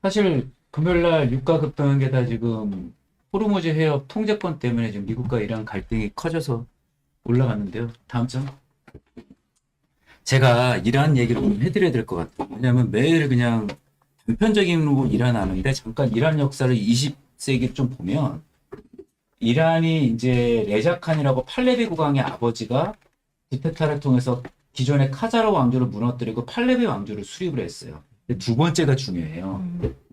사실 금요일날 유가 급등한 게 다 지금 호르무즈 해협 통제권 때문에 지금 미국과 이란 갈등이 커져서 올라갔는데요. 다음 장. 제가 이란 얘기를 좀 해드려야 될 것 같아요. 왜냐하면 매일 그냥 단편적인 이란 하는데 잠깐 이란 역사를 20세기 좀 보면 이란이 이제 레자칸이라고 팔레비 국왕의 아버지가 구테타를 통해서 기존의 카자르 왕조를 무너뜨리고 팔레비 왕조를 수립을 했어요. 근데 두 번째가 중요해요.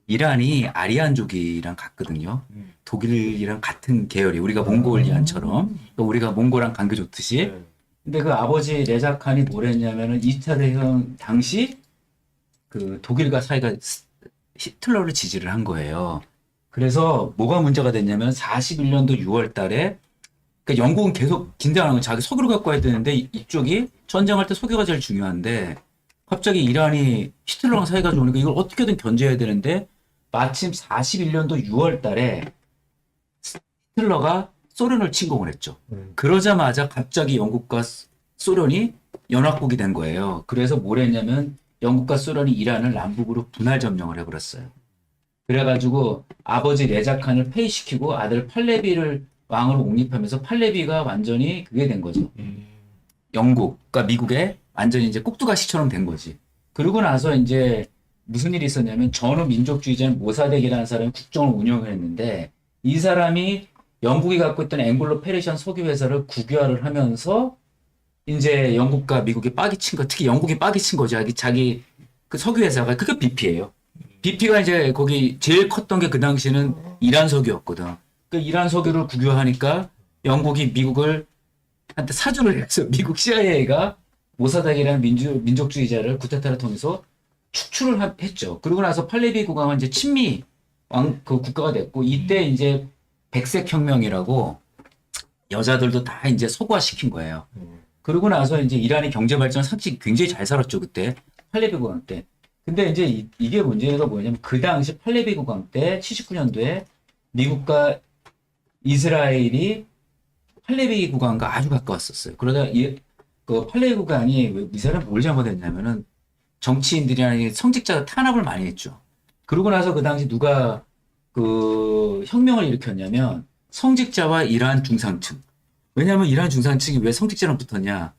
이란이 아리안족이랑 같거든요. 독일이랑 같은 계열이 우리가 몽골이란처럼 또 우리가 몽골랑 관계 좋듯이. 근데 그 아버지 레자칸이 뭘 했냐면은 2차 대전 당시 그 독일과 사이가 히틀러를 지지를 한 거예요. 그래서 뭐가 문제가 됐냐면 41년도 6월 달에 그러니까 영국은 계속 긴장하는 거 자기 석유를 갖고 와야 되는데 이쪽이 전쟁할 때 석유가 제일 중요한데 갑자기 이란이 히틀러랑 사이가 좋으니까 이걸 어떻게든 견제해야 되는데 마침 41년도 6월 달에 히틀러가 소련을 침공을 했죠. 그러자마자 갑자기 영국과 소련이 연합국이 된 거예요. 그래서 뭘 했냐면 영국과 소련이 이란을 남북으로 분할 점령을 해버렸어요. 그래가지고 아버지 레자칸을 폐위시키고 아들 팔레비를 왕으로 옹립하면서 팔레비가 완전히 그게 된 거죠. 영국, 그러니까 미국의 완전히 이제 꼭두가시처럼 된 거지. 그러고 나서 이제 무슨 일이 있었냐면 전후 민족주의자인 모사덱이라는 사람이 국정을 운영을 했는데 이 사람이 영국이 갖고 있던 앵글로 페르시안 석유 회사를 국유화를 하면서 이제 영국과 미국이 빠기친 거, 특히 영국이 빠기친 거죠. 자기 그 석유 회사가 그게 BP예요. BP가 이제 거기 제일 컸던 게 그 당시는 이란 석유였거든. 그 이란 석유를 국유화하니까 영국이 미국을 한테 사주를 해서 미국 CIA가 모사닥이라는 민족주의자를 구테타를 통해서 축출을 했죠. 그러고 나서 팔레비 국왕은 이제 친미 그 국가가 됐고 이때 이제 백색 혁명이라고 여자들도 다 이제 서구화시킨 거예요. 그러고 나서 이제 이란의 경제 발전 사실 굉장히 잘 살았죠 그때 팔레비 국왕 때. 근데 이제 이게 문제가 뭐냐면 그 당시 팔레비 국왕 때 79년도에 미국과 이스라엘이 팔레비 국왕과 아주 가까웠었어요. 그러다 그 팔레비 국왕이 이 사람 뭘 잘못했냐면은 정치인들이나 성직자가 탄압을 많이 했죠. 그러고 나서 그 당시 누가 그 혁명을 일으켰냐면 성직자와 이란 중상층. 왜냐하면 이란 중상층이 왜 성직자랑 붙었냐?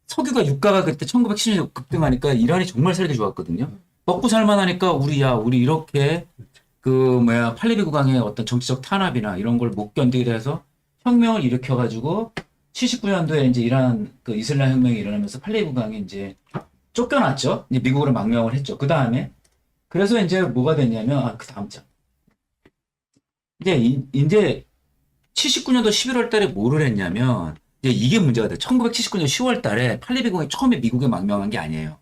석유가 유가가 그때 1970년 급등하니까 이란이 정말 살기 좋았거든요. 먹고 살만하니까 우리 이렇게 그 뭐야 팔레비 국왕의 어떤 정치적 탄압이나 이런 걸 못 견디게 돼서 혁명을 일으켜가지고 79년도에 이제 이란 그 이슬람 혁명이 일어나면서 팔레비 국왕이 이제 쫓겨났죠. 이제 미국으로 망명을 했죠. 그 다음에 그래서 이제 뭐가 됐냐면 그 다음 장 이제 79년도 11월 달에 뭐를 했냐면 이제 이게 문제가 돼요. 1979년 10월 달에 팔레비 국왕이 처음에 미국에 망명한 게 아니에요.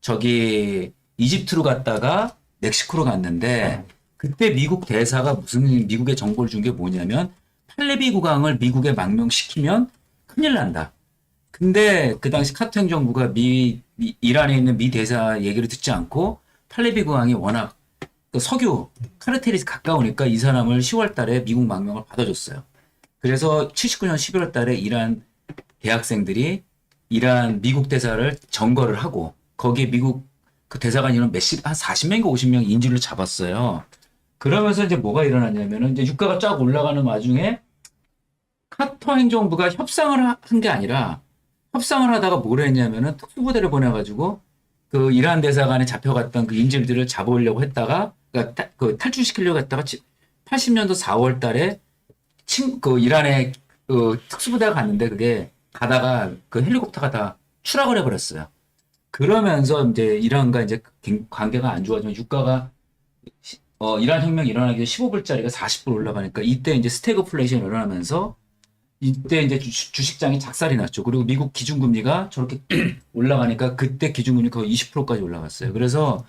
저기 이집트로 갔다가 멕시코로 갔는데 그때 미국 대사가 무슨 미국의 정보를 준 게 뭐냐면 팔레비 국왕을 미국에 망명시키면 큰일 난다. 근데 그 당시 카트 행정부가 이란에 있는 미 대사 얘기를 듣지 않고 팔레비 국왕이 워낙 그 석유 카르텔이 가까우니까 이 사람을 10월 달에 미국 망명을 받아줬어요. 그래서 79년 11월 달에 이란 대학생들이 이란 미국 대사를 점거를 하고 거기에 미국 그 대사관 이런 한 40명인가 50명 인질을 잡았어요. 그러면서 이제 뭐가 일어났냐면은 이제 유가가 쫙 올라가는 와중에 카터 행정부가 협상을 한 게 아니라 협상을 하다가 뭘 했냐면은 특수부대를 보내가지고 그 이란 대사관에 잡혀갔던 그 인질들을 잡아오려고 했다가 그러니까 그 탈출시키려고 했다가 80년도 4월 달에 그 이란에 그 특수부대가 갔는데 그게 가다가 그 헬리콥터가 다 추락을 해버렸어요. 그러면서 이제 이란과 이제 관계가 안 좋아지면 유가가 이란 혁명이 일어나기 15불짜리가 40불 올라가니까 이때 이제 스태그플레이션이 일어나면서 이때 이제 주식장이 작살이 났죠. 그리고 미국 기준금리가 저렇게 올라가니까 그때 기준금리 거의 20%까지 올라갔어요. 그래서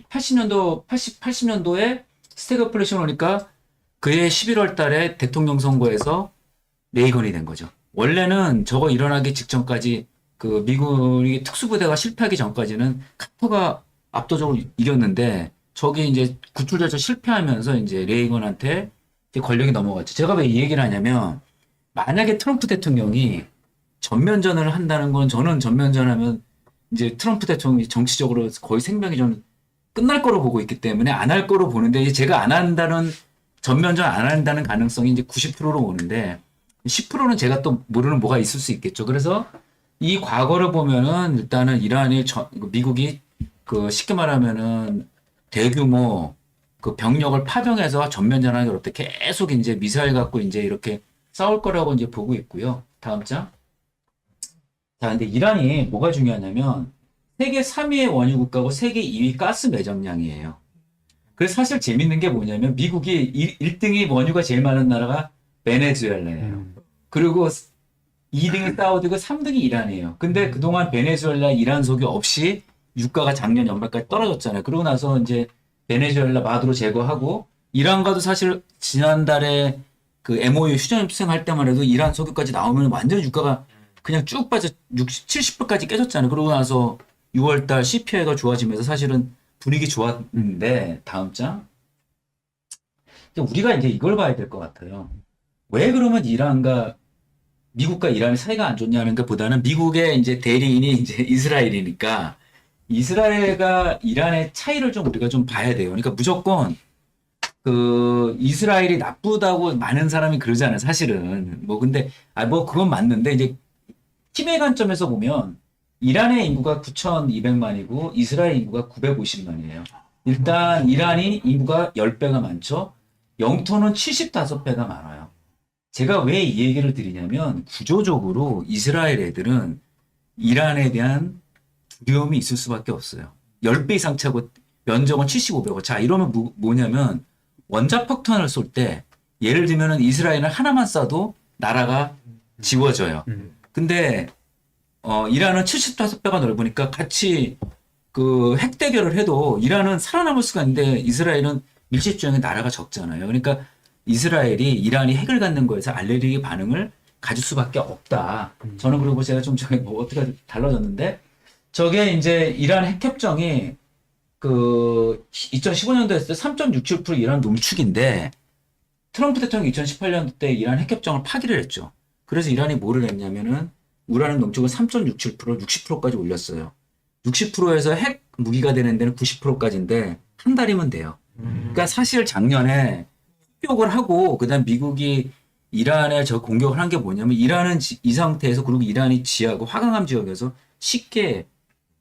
80년도에 스태그플레이션 오니까 그해 11월 달에 대통령 선거에서 레이건이 된 거죠. 원래는 저거 일어나기 직전까지 그 미국이 특수부대가 실패하기 전까지는 카터가 압도적으로 이겼는데 저기 이제 구출돼서 실패하면서 이제 레이건한테 이제 권력이 넘어갔죠. 제가 왜 이 얘기를 하냐면 만약에 트럼프 대통령이 전면전을 한다는 건 저는 전면전하면 이제 트럼프 대통령이 정치적으로 거의 생명이 좀 끝날 거로 보고 있기 때문에 안 할 거로 보는데 이제 제가 안 한다는 전면전 안 한다는 가능성이 이제 90%로 오는데 10%는 제가 또 모르는 뭐가 있을 수 있겠죠. 그래서 이 과거를 보면은 일단은 이란이 미국이 그 쉽게 말하면은 대규모 그 병력을 파병해서 전면전하기 어렵게 계속 이제 미사일 갖고 이제 이렇게 싸울 거라고 이제 보고 있고요. 다음 장. 자, 근데 이란이 뭐가 중요하냐면 세계 3위의 원유 국가고 세계 2위 가스 매점량이에요. 그래서 사실 재밌는 게 뭐냐면 미국이 1등이 원유가 제일 많은 나라가 베네수엘라예요. 그리고 2등이 사우디고 3등이 이란이에요. 근데 그동안 베네수엘라, 이란 석유 없이 유가가 작년 연말까지 떨어졌잖아요. 그러고 나서 이제 베네수엘라 마두로 제거하고 이란과도 사실 지난달에 그 MOU 휴전 협상할 때만 해도 이란 석유까지 나오면 완전 유가가 그냥 쭉 빠져 60, 70%까지 깨졌잖아요. 그러고 나서 6월달 CPI가 좋아지면서 사실은 분위기 좋았는데 다음 장. 우리가 이제 이걸 봐야 될 것 같아요. 왜 그러면 이란과 미국과 이란의 사이가 안 좋냐는 것보다는 미국의 이제 대리인이 이제 이스라엘이니까 이스라엘과 이란의 차이를 좀 우리가 좀 봐야 돼요. 그러니까 무조건 그 이스라엘이 나쁘다고 많은 사람이 그러잖아요. 사실은 뭐 근데 뭐 그건 맞는데 이제 힘의 관점에서 보면 이란의 인구가 9,200만이고 이스라엘 인구가 950만이에요. 일단 이란이 인구가 10배가 많죠. 영토는 75배가 많아요. 제가 왜 이 얘기를 드리냐면 구조적으로 이스라엘 애들은 이란에 대한 두려움이 있을 수밖에 없어요. 10배 이상 차고 면적은 75배고 자 이러면 뭐냐면 원자폭탄을 쏠 때 예를 들면은 이스라엘은 하나만 쏴도 나라가 지워져요. 근데 이란은 75배가 넓으니까 같이 그 핵 대결을 해도 이란은 살아남을 수가 있는데 이스라엘은 밀집주행의 나라가 적잖아요. 그러니까 이스라엘이 이란이 핵을 갖는 거에서 알레르기 반응을 가질 수밖에 없다. 저는 그리고 제가 좀 저게 뭐 어떻게 달라졌는데 저게 이제 이란 핵협정이 그 2015년도 했을 때 3.67% 이란 농축인데 트럼프 대통령이 2018년도 때 이란 핵협정을 파기를 했죠. 그래서 이란이 뭐를 했냐면은 우라늄 농축을 3.67% 60%까지 올렸어요. 60%에서 핵 무기가 되는 데는 90%까지인데 한 달이면 돼요. 그러니까 사실 작년에 공격을 하고 그다음 미국이 이란에 저 공격을 한 게 뭐냐면 이란은 이 상태에서 그리고 이란이 지하고 화강암 지역에서 쉽게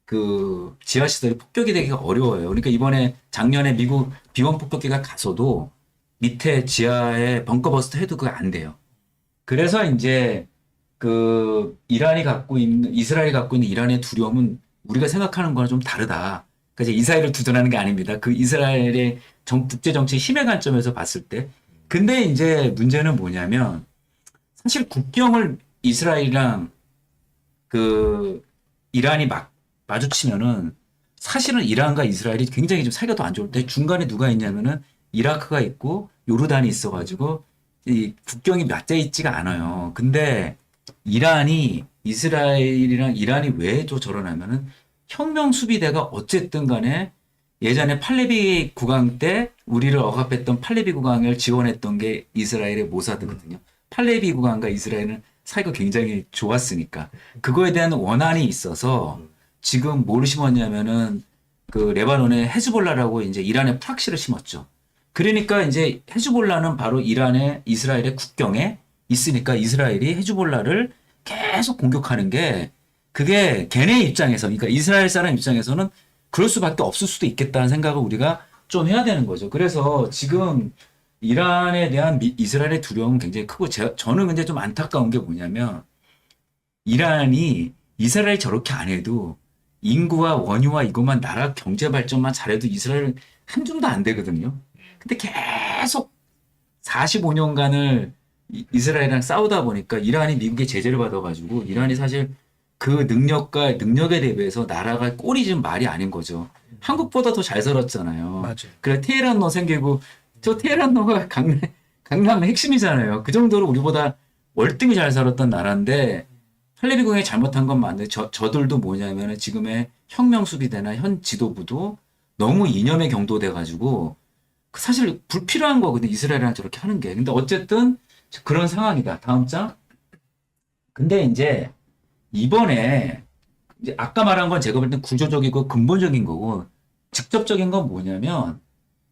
그 지하 시설이 폭격이 되기가 어려워요. 그러니까 이번에 작년에 미국 비원 폭격기가 가서도 밑에 지하에 벙커버스터 해도 그거 안 돼요. 그래서 이제 그 이란이 갖고 있는 이스라엘이 갖고 있는 이란의 두려움은 우리가 생각하는 거랑 좀 다르다. 그러니까 이제 이스라엘을 두둔하는 게 아닙니다. 그 이스라엘의 국제 정치 힘의 관점에서 봤을 때. 근데 이제 문제는 뭐냐면 사실 국경을 이스라엘이랑 그 이란이 마주치면은 사실은 이란과 이스라엘이 굉장히 좀 사이가 더 안 좋을 때 중간에 누가 있냐면은 이라크가 있고 요르단이 있어가지고 이 국경이 맞져 있지가 않아요. 근데 이란이 이스라엘이랑 이란이 왜 또 저러냐면은 혁명 수비대가 어쨌든 간에 예전에 팔레비 국왕 때 우리를 억압했던 팔레비 국왕을 지원했던 게 이스라엘의 모사드거든요. 팔레비 국왕과 이스라엘은 사이가 굉장히 좋았으니까 그거에 대한 원한이 있어서 지금 뭘 심었냐면은 그 레바논에 헤즈볼라라고 이제 이란의 프락시를 심었죠. 그러니까 이제 헤즈볼라는 바로 이란의 이스라엘의 국경에 있으니까 이스라엘이 헤즈볼라를 계속 공격하는 게 그게 걔네 입장에서 그러니까 이스라엘 사람 입장에서는 그럴 수밖에 없을 수도 있겠다는 생각을 우리가 좀 해야 되는 거죠. 그래서 지금 이란에 대한 이스라엘의 두려움은 굉장히 크고 저는 근데 좀 안타까운 게 뭐냐면 이란이 이스라엘이 저렇게 안 해도 인구와 원유와 이것만 나라 경제 발전만 잘해도 이스라엘은 한 줌도 안 되거든요. 근데 계속 45년간을 이스라엘이랑 싸우다 보니까 이란이 미국의 제재를 받아가지고 이란이 사실 그 능력에 대비해서 나라가 꼴이 좀 말이 아닌 거죠. 한국보다 더 잘 살았잖아요. 맞아요. 그래 테헤란로 생기고 저 테헤란로가 강남의 핵심이잖아요. 그 정도로 우리보다 월등히 잘 살았던 나라인데 팔레비국이 잘못한 건 맞는데 저들도 뭐냐면은 지금의 혁명 수비대나 현 지도부도 너무 이념에 경도돼가지고 사실 불필요한 거거든 이스라엘이랑 저렇게 하는 게. 근데 어쨌든 그런 상황이다. 다음 장. 근데 이제 이번에 이제 아까 말한 건 제가 볼 땐 구조적이고 근본적인 거고 직접적인 건 뭐냐면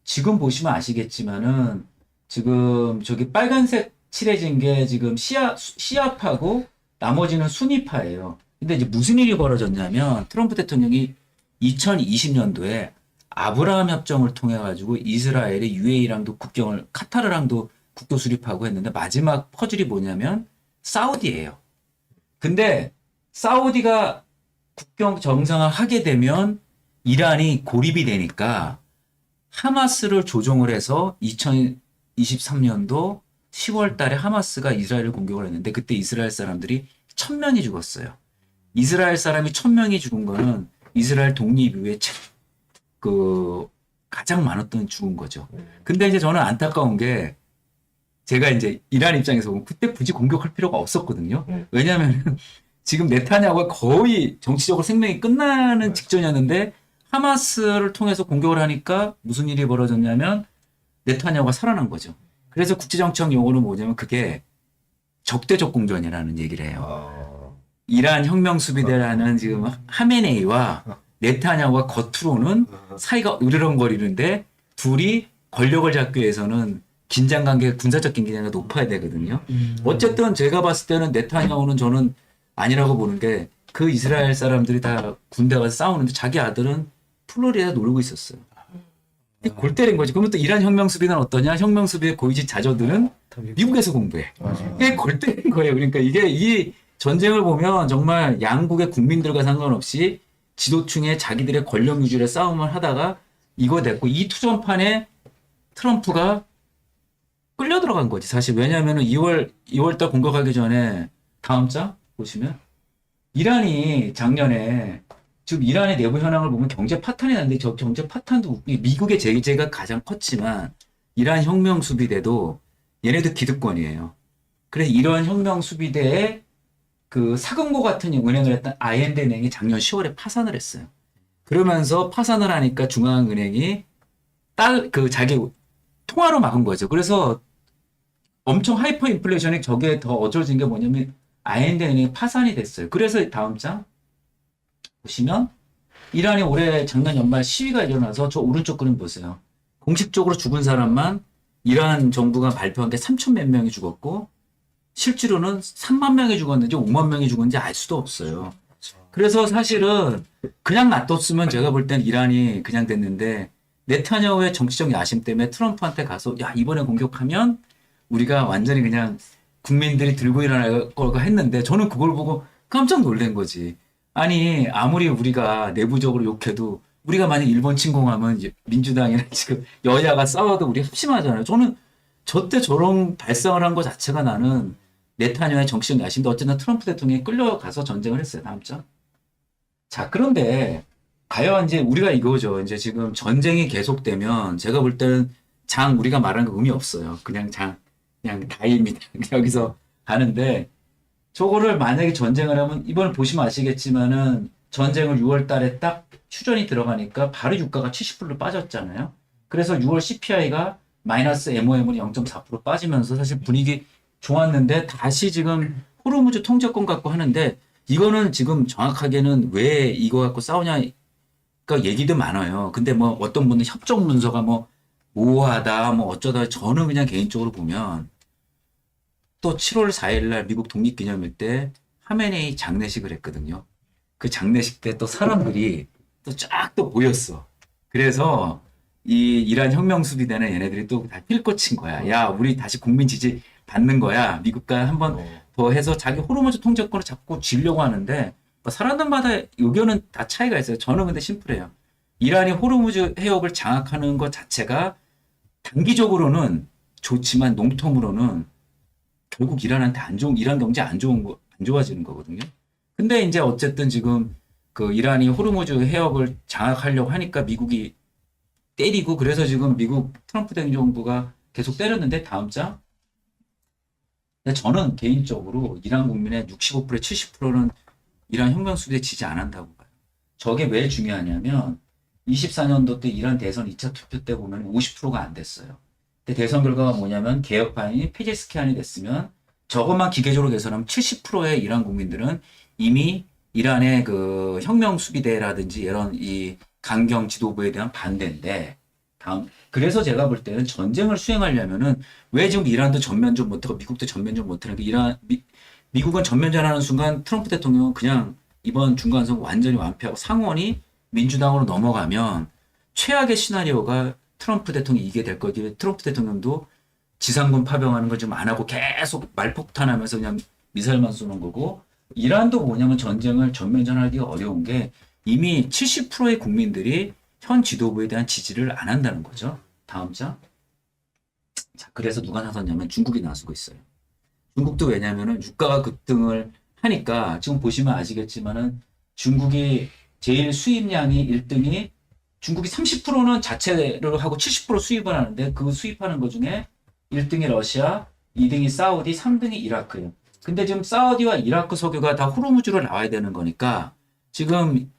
지금 보시면 아시겠지만은 지금 저기 빨간색 칠해진 게 지금 시아파고 나머지는 순위파예요. 근데 이제 무슨 일이 벌어졌냐면 트럼프 대통령이 2020년도에 아브라함 협정을 통해 가지고 이스라엘이 UAE랑도 국경을 카타르랑도 국교 수립하고 했는데 마지막 퍼즐이 뭐냐면 사우디예요. 근데 사우디가 국경 정상화하게 되면 이란이 고립이 되니까 하마스를 조종을 해서 2023년도 10월 달에 하마스가 이스라엘을 공격을 했는데 그때 이스라엘 사람들이 1000명이 죽었어요. 이스라엘 사람이 1000명이 죽은 거는 이스라엘 독립 이후에 가장 많았던 죽은 거죠. 근데 이제 저는 안타까운 게 제가 이제 이란 입장에서 보면 그때 굳이 공격할 필요가 없었거든요. 왜냐하면 지금 네타냐후가 거의 정치적으로 생명이 끝나는 직전이었는데 하마스를 통해서 공격을 하니까 무슨 일이 벌어졌냐면 네타냐후가 살아난 거죠. 그래서 국제정치학 용어는 뭐냐면 그게 적대적 공전이라는 얘기를 해요. 이란 혁명수비대라는 지금 하메네이와 네타냐후가 겉으로는 사이가 으르렁거리는데 둘이 권력을 잡기 위해서는 긴장관계가 군사적 긴장이 높아야 되거든요. 어쨌든 제가 봤을 때는 네타냐후는 저는 아니라고 보는 게 그 이스라엘 사람들이 다 군대 가서 싸우는데 자기 아들은 플로리다에 놀고 있었어요. 골 때린 거지. 그러면 또 이란 혁명수비는 어떠냐? 혁명수비의 고위직 자조들은 미국에서 공부해. 이게 골 때린 거예요. 그러니까 이게 이 전쟁을 보면 정말 양국의 국민들과 상관없이 지도층의 자기들의 권력 유지의 싸움을 하다가 이거 됐고 이 투전판에 트럼프가 끌려 들어간 거지. 사실 왜냐하면 2월달 공격하기 전에 다음 장 보시면 이란이 작년에 지금 이란의 내부 현황을 보면 경제 파탄이 났는데 저 경제 파탄도 미국의 제재가 가장 컸지만 이란 혁명 수비대도 얘네도 기득권이에요. 그래서 이런 혁명 수비대에 그 사금고 같은 은행을 했던 아이엔드 은행이 작년 10월에 파산을 했어요. 그러면서 파산을 하니까 중앙은행이 자기 통화로 막은 거죠. 그래서 엄청 하이퍼 인플레이션이 저게 더 어쩌진 게 뭐냐면 아이엔드 은행이 파산이 됐어요. 그래서 다음 장 보시면 이란이 올해 작년 연말 시위가 일어나서 저 오른쪽 그림 보세요. 공식적으로 죽은 사람만 이란 정부가 발표한 게 3천 몇 명이 죽었고 실제로는 3만 명이 죽었는지 5만 명이 죽었는지 알 수도 없어요. 그래서 사실은 그냥 놔뒀으면 제가 볼 땐 이란이 그냥 됐는데 네타냐후의 정치적 야심 때문에 트럼프한테 가서 야 이번에 공격하면 우리가 완전히 그냥 국민들이 들고 일어날 거가 했는데 저는 그걸 보고 깜짝 놀란 거지. 아니 아무리 우리가 내부적으로 욕해도 우리가 만약 일본 침공하면 이제 민주당이나 지금 여야가 싸워도 우리 합심하잖아요. 저는 저때 저런 발상을 한 것 자체가 나는 네타냐후의 정치적 야심도 어쨌든 트럼프 대통령이 끌려가서 전쟁을 했어요. 다음 장. 자 그런데 과연 이제 우리가 이거죠. 이제 지금 전쟁이 계속되면 제가 볼 때는 장 우리가 말하는 거 의미 없어요. 그냥 다입니다. 여기서 가는데 저거를 만약에 전쟁을 하면 이번에 보시면 아시겠지만은 전쟁을 6월 달에 딱 휴전이 들어가니까 바로 유가가 70%로 빠졌잖아요. 그래서 6월 CPI가 마이너스 MOM으로 0.4% 빠지면서 사실 분위기 좋았는데 다시 지금 호르무즈 통제권 갖고 하는데 이거는 지금 정확하게는 왜 이거 갖고 싸우냐 그러니까 얘기도 많아요. 근데 뭐 어떤 분은 협정 문서가 뭐 모호하다 뭐 어쩌다 저는 그냥 개인적으로 보면 또 7월 4일 날 미국 독립기념일 때 하메네이 장례식을 했거든요. 그 장례식 때 또 사람들이 또 쫙 또 모였어. 그래서 이 이란 혁명수비대는 얘네들이 또 다 필꽂힌 거야. 야, 우리 다시 국민 지지 받는 거야. 미국과 한번 더 해서 자기 호르무즈 통제권을 잡고 쥐려고 하는데 뭐 사람들마다 의견은 다 차이가 있어요. 저는 근데 심플해요. 이란이 호르무즈 해역을 장악하는 것 자체가 단기적으로는 좋지만 롱텀으로는 결국 이란 경제 안 좋아지는 거거든요. 근데 이제 어쨌든 지금 그 이란이 호르무즈 해역을 장악하려고 하니까 미국이 때리고 그래서 지금 미국 트럼프 행정부가 계속 때렸는데 다음 장. 근데 저는 개인적으로 이란 국민의 65%, 70%는 이란 혁명수비대 지지 안 한다고 봐요. 저게 왜 중요하냐면 24년도 때 이란 대선 2차 투표 때 보면 50%가 안 됐어요. 근데 대선 결과가 뭐냐면 개혁안이 페제스키안이 됐으면 저것만 기계적으로 계산하면 70%의 이란 국민들은 이미 이란의 그 혁명 수비대라든지 이런 이 강경 지도부에 대한 반대인데 다음 그래서 제가 볼 때는 전쟁을 수행하려면은 왜 지금 이란도 전면전 못하고 미국도 전면전 못하는 게 미국은 전면전하는 순간 트럼프 대통령은 그냥 이번 중간선거 완전히 완패하고 상원이 민주당으로 넘어가면 최악의 시나리오가 트럼프 대통령이 이게 될 거지. 트럼프 대통령도 지상군 파병하는 거 좀 안 하고 계속 말폭탄하면서 그냥 미사일만 쏘는 거고 이란도 뭐냐면 전쟁을 전면전하기가 어려운 게 이미 70%의 국민들이 현 지도부에 대한 지지를 안 한다는 거죠. 다음 장. 자, 그래서 누가 나섰냐면 중국이 나서고 있어요. 중국도 왜냐면은 유가가 급등을 하니까 지금 보시면 아시겠지만은 중국이 제일 수입량이 1등이 중국이 30%는 자체로 하고 70% 수입을 하는데 그 수입하는 것 중에 1등이 러시아, 2등이 사우디, 3등이 이라크예요. 근데 지금 사우디와 이라크 석유가 다 호르무즈로 나와야 되는 거니까 지금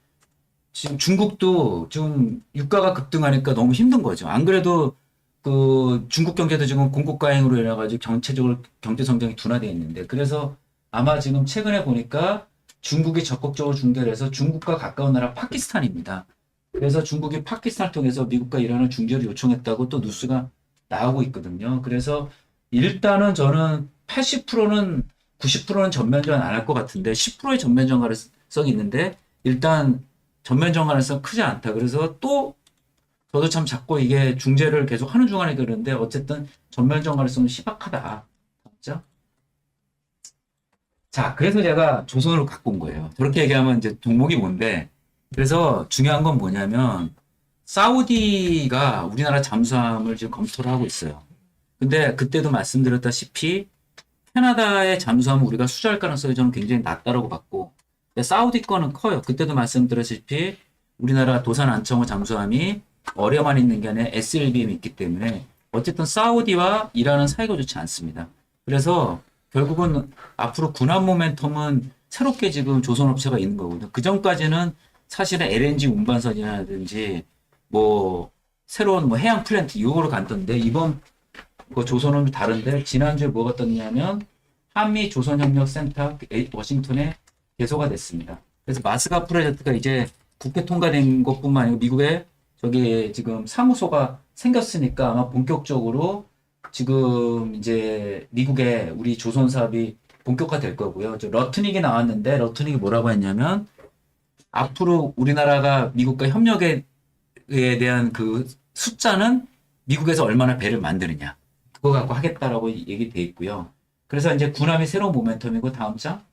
중국도 지금 유가가 급등하니까 너무 힘든 거죠. 안 그래도 그 중국 경제도 지금 공급 과잉으로 인해 가지고 전체적으로 경제 성장이 둔화되어 있는데 그래서 아마 지금 최근에 보니까 중국이 적극적으로 중개를 해서 중국과 가까운 나라 파키스탄입니다. 그래서 중국이 파키스탄을 통해서 미국과 이란을 중재를 요청했다고 또 뉴스가 나오고 있거든요. 그래서 일단은 저는 80%는 90%는 전면전 안 할 것 같은데 10%의 전면전 가능성이 있는데 일단 전면전 가능성 크지 않다. 그래서 또 저도 참 자꾸 이게 중재를 계속 하는 중간에 그러는데 어쨌든 전면전 가능성은 희박하다. 맞죠? 자, 그래서 제가 조선으로 갖고 온 거예요. 저렇게 얘기하면 이제 종목이 뭔데 그래서 중요한 건 뭐냐면 사우디가 우리나라 잠수함을 지금 검토를 하고 있어요. 근데 그때도 말씀드렸다시피 캐나다의 잠수함은 우리가 수주할 가능성이 저는 굉장히 낮다라고 봤고 근데 사우디 거는 커요. 그때도 말씀드렸다시피 우리나라 도산 안청호 잠수함이 어뢰만 있는 게 아니라 SLBM이 있기 때문에 어쨌든 사우디와 이란은 사이가 좋지 않습니다. 그래서 결국은 앞으로 군함 모멘텀은 새롭게 지금 조선업체가 있는 거거든요. 그 전까지는 사실은 LNG 운반선이라든지 뭐 새로운 뭐 해양 플랜트 이거로 갔던데 이번 그 조선은 다른데 지난주에 뭐가 떴냐면 한미 조선협력센터 워싱턴에 개소가 됐습니다. 그래서 마스가 프로젝트가 이제 국회 통과된 것뿐만 아니고 미국에 저기 지금 사무소가 생겼으니까 아마 본격적으로 지금 이제 미국에 우리 조선 사업이 본격화될 거고요. 저 러트닉이 나왔는데 러트닉이 뭐라고 했냐면 앞으로 우리나라가 미국과 협력에 대한 그 숫자는 미국에서 얼마나 배를 만드느냐 그거 갖고 하겠다라고 얘기돼 있고요. 그래서 이제 군함이 새로운 모멘텀이고 다음 장.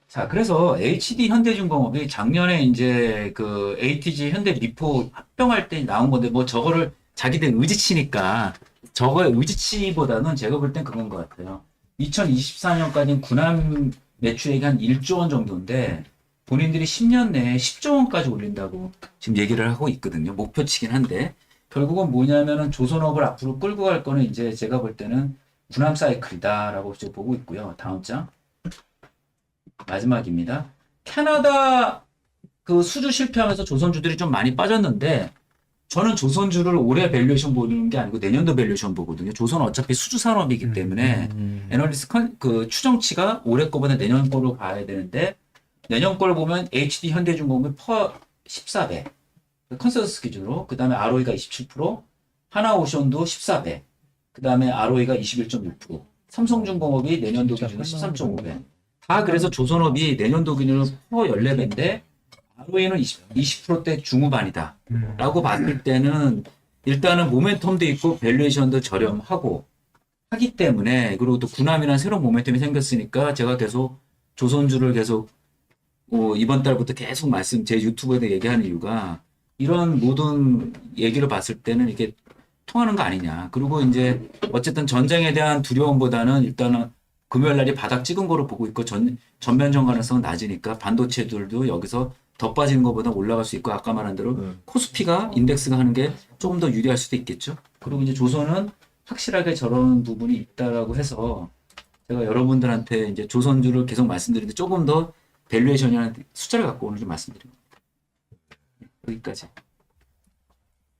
자, 그래서 HD 현대중공업이 작년에 이제 그 ATG 현대 미포 합병할 때 나온 건데 뭐 저거를 자기들 의지치니까 저거의 의지치보다는 제가 볼 땐 그건 것 같아요. 2024년까지는 군함 매출액이 한 1조 원 정도인데 본인들이 10년 내에 10조 원까지 올린다고 지금 얘기를 하고 있거든요. 목표치긴 한데 결국은 뭐냐면은 조선업을 앞으로 끌고 갈 거는 이제 제가 볼 때는 군함 사이클이다라고 지금 보고 있고요. 다음 장. 마지막입니다. 캐나다 그 수주 실패하면서 조선주들이 좀 많이 빠졌는데 저는 조선주를 올해 밸류에이션 보는 게 아니고 내년도 밸류에이션 보거든요. 조선은 어차피 수주 산업이기 때문에 애널리스트 그 추정치가 올해 거보다 내년 거로 가야 되는데 내년 걸 보면 HD 현대중공업이 퍼 14배 컨센서스 기준으로 그 다음에 ROE가 27% 하나오션도 14배 그 다음에 ROE가 21.6% 삼성중공업이 내년도 기준으로 13.5배 다 그래서 조선업이 내년도 기준으로 퍼 14배인데 ROE는 20%대 중후반이다 라고 봤을 때는 일단은 모멘텀도 있고 밸류에이션도 저렴하고 하기 때문에 그리고 또 군함이라는 새로운 모멘텀이 생겼으니까 제가 계속 조선주를 계속 이번 달부터 계속 제 유튜브에도 얘기하는 이유가 이런 모든 얘기를 봤을 때는 이게 통하는 거 아니냐. 그리고 이제 어쨌든 전쟁에 대한 두려움보다는 일단은 금요일 날이 바닥 찍은 거로 보고 있고 전면전 가능성은 낮으니까 반도체들도 여기서 더 빠지는 것보다 올라갈 수 있고 아까 말한 대로 코스피가 인덱스가 하는 게 조금 더 유리할 수도 있겠죠. 그리고 이제 조선은 확실하게 저런 부분이 있다라고 해서 제가 여러분들한테 이제 조선주를 계속 말씀드리는데 조금 더 밸류에이션이라는 숫자를 갖고 오늘 좀 말씀드립니다. 여기까지.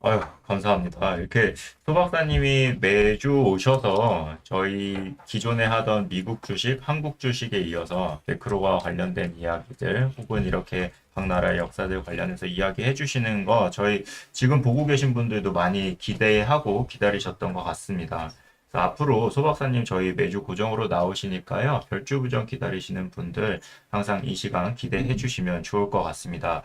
아유, 감사합니다. 이렇게 소 박사님이 매주 오셔서 저희 기존에 하던 미국 주식, 한국 주식에 이어서 매크로와 관련된 이야기들 혹은 이렇게 각 나라의 역사들 관련해서 이야기해 주시는 거 저희 지금 보고 계신 분들도 많이 기대하고 기다리셨던 것 같습니다. 그래서 앞으로 소 박사님 저희 매주 고정으로 나오시니까요. 별주부정 기다리시는 분들 항상 이 시간 기대해 주시면 좋을 것 같습니다.